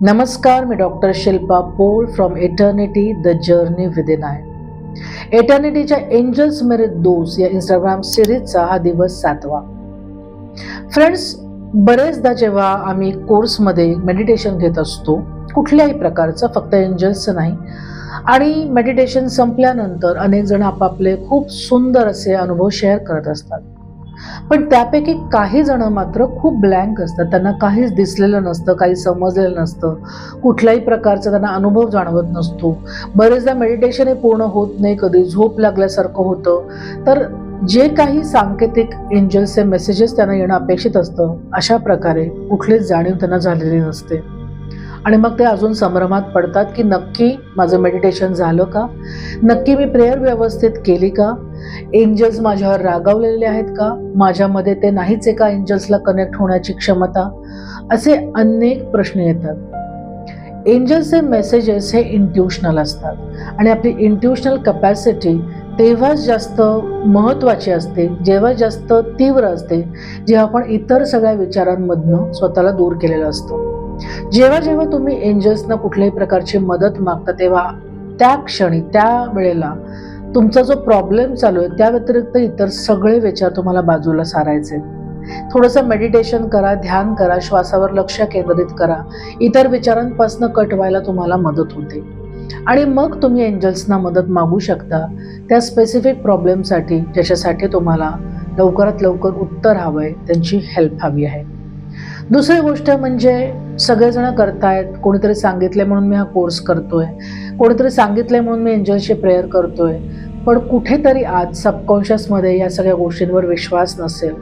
नमस्कार, मी doctor Shilpa Pol from Eternity the journey within I. एटर्निटीच्या एंजल्स मेरे दोस्त या इंस्टाग्राम सिरीजचा हा दिवस 7वा. फ्रेंड्स, बरेचदा जेव्हा आम्ही कोर्समध्ये मेडिटेशन घेत असतो, कुठल्याही प्रकारचं, फक्त एंजल्सचं नाही, आणि मेडिटेशन संपल्यानंतर अनेक जण आपापले खूप सुंदर असे अनुभव शेअर करत असतात. पण त्यापैकी काही जण मात्र खूप ब्लँक असतात. त्यांना काहीच दिसलेलं नसतं, काही समजलेलं नसतं, कुठल्याही प्रकारचा त्यांना अनुभव जाणवत नसतो. बरेचदा मेडिटेशन हे पूर्ण होत नाही, कधी झोप लागल्यासारखं होतं. तर जे काही सांकेतिक एंजल्सचे मेसेजेस त्यांना येणं अपेक्षित असतं, अशा प्रकारे कुठलीच जाणीव त्यांना झालेली नसते. आणि मग ते अजून संभ्रमात पडतात की नक्की माझं मेडिटेशन झालं का, नक्की मी प्रेयर व्यवस्थित केली का, एंजल्स माझ्यावर रागावलेले आहेत का, माझ्यामध्ये ते नाहीच आहे का एंजल्सला कनेक्ट होण्याची क्षमता, असे अनेक प्रश्न येतात. एंजल्सचे मेसेजेस हे इंट्युशनल असतात आणि आपली इंट्युशनल कपॅसिटी तेव्हाच जास्त महत्त्वाची असते, जेव्हा जास्त तीव्र असते, जेव्हा आपण इतर सगळ्या विचारांमधनं स्वतःला दूर केलेलं असतं. जेव्हा जेव्हा तुम्ही एंजल्सना कुठल्याही प्रकारची मदत मागता, तेव्हा त्या क्षणी, त्या वेळेला तुमचा जो प्रॉब्लेम चालू आहे त्या व्यतिरिक्त इतर सगळे विचार तुम्हाला बाजूला सारायचे. थोडंसं मेडिटेशन करा, ध्यान करा, श्वासावर लक्ष केंद्रित करा, इतर विचारांपासून कट व्हायला तुम्हाला मदत होते. आणि मग तुम्ही एंजल्सना मदत मागू शकता त्या स्पेसिफिक प्रॉब्लेमसाठी, ज्याच्यासाठी तुम्हाला लवकरात लवकर उत्तर हवं आहे, त्यांची हेल्प हवी आहे. दुसरी गोष्ट म्हणजे सगळेजण करतायत, कोणीतरी सांगितले म्हणून मी हा कोर्स करतोय, कोणीतरी सांगितलंय म्हणून मी एंजल्सची प्रेयर करतोय, पण कुठेतरी आज सबकॉन्शियसमध्ये या सगळ्या गोष्टींवर विश्वास नसेल,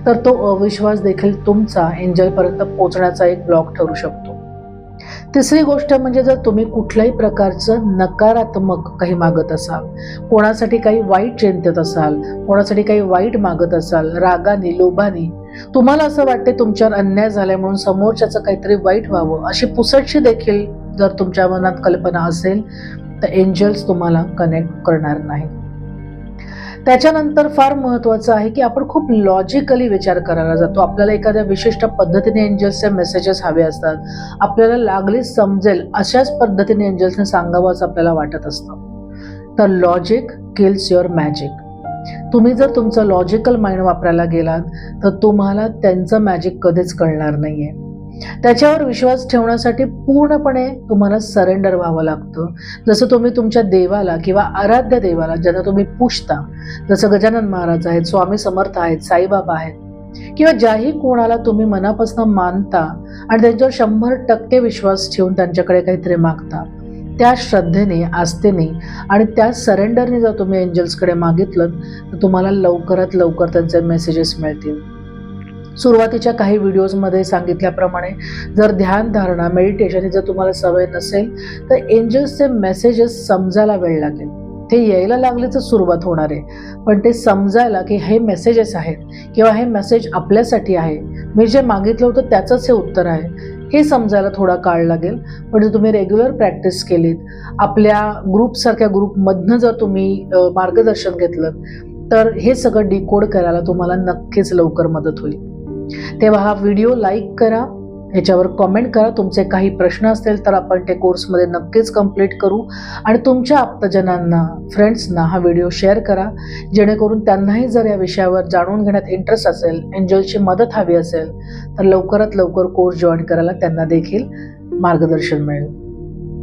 तर तो अविश्वास देखील तुमचा एंजलपर्यंत पोहोचण्याचा एक ब्लॉक ठरू शकतो. तिसरी गोष्ट म्हणजे जर तुम्ही कुठल्याही प्रकारचं नकारात्मक काही मागत असाल, कोणासाठी काही वाईट चिंतित असाल, कोणासाठी काही वाईट मागत असाल, रागाने, लोभाने, तुम्हाला असं वाटते तुमच्यावर अन्याय झालाय म्हणून समोरच्याचं काहीतरी वाईट व्हावं, अशी पुसटशी देखील जर तुमच्या मनात कल्पना असेल, तर एंजल्स तुम्हाला कनेक्ट करणार नाही. त्याच्यानंतर फार महत्त्वाचं आहे की आपण खूप लॉजिकली विचार करायला जातो. आपल्याला एखाद्या विशिष्ट पद्धतीने एंजल्सचे मेसेजेस हवे असतात, आपल्याला लागली समजेल अशाच पद्धतीने एंजल्सने सांगावं असं आपल्याला वाटत असतं. तर लॉजिक किल्स युअर मॅजिक. तुम्ही जर तुमचं लॉजिकल माइंड वापरायला गेलात तर तुम्हाला त्यांचं मॅजिक कधीच कळणार नाहीये. त्याच्यावर विश्वास ठेवण्यासाठी पूर्णपणे तुम्हाला सरेंडर व्हावं लागतं. जसं तुम्ही तुमच्या देवाला किंवा आराध्य देवाला, ज्यांना तुम्ही पुजता, जसं गजानन महाराज आहेत, स्वामी समर्थ आहेत, साईबाबा आहेत, किंवा ज्याही कोणाला तुम्ही मनापासून मानता आणि त्यांच्यावर 100% विश्वास ठेवून त्यांच्याकडे काहीतरी मागता, त्या श्रद्धेने, आस्थेने आणि त्या सरेंडरने जर तुम्ही एंजल्सकडे मागितलं तर तुम्हाला लवकरात लवकर त्यांचे मेसेजेस मिळतील. सुरुवातीच्या काही व्हिडिओजमध्ये सांगितल्याप्रमाणे जर ध्यान धारणा, मेडिटेशन जर तुम्हाला सवय नसेल तर एंजल्सचे मेसेजेस समजायला वेळ लागेल. ते यायला लागले तर सुरुवात होणार आहे, पण ते समजायला की हे मेसेजेस आहेत किंवा हे मेसेज आपल्यासाठी आहे, मी जे मागितलं होतं त्याचंच हे उत्तर आहे, हे समजायला थोडा काळ लागेल. पण जर तुम्ही रेग्युलर प्रॅक्टिस केलीत, आपल्या ग्रुपसारख्या ग्रुपमधनं जर तुम्ही मार्गदर्शन घेतलं, तर हे सगळं डिकोड करायला तुम्हाला नक्कीच लवकर मदत होईल. तेव्हा हा व्हिडिओ लाईक करा, ह्याच्यावर कॉमेंट करा. तुमचे काही प्रश्न असतील तर आपण ते कोर्समध्ये नक्कीच कंप्लीट करू. आणि तुमच्या आप्तजनांना, फ्रेंड्सना हा व्हिडिओ शेअर करा, जेणेकरून त्यांनाही जर या विषयावर जाणून घेण्यात इंटरेस्ट असेल, एंजलची मदत हवी असेल, तर लवकरात लवकर कोर्स जॉईन करायला त्यांना देखील मार्गदर्शन मिळेल.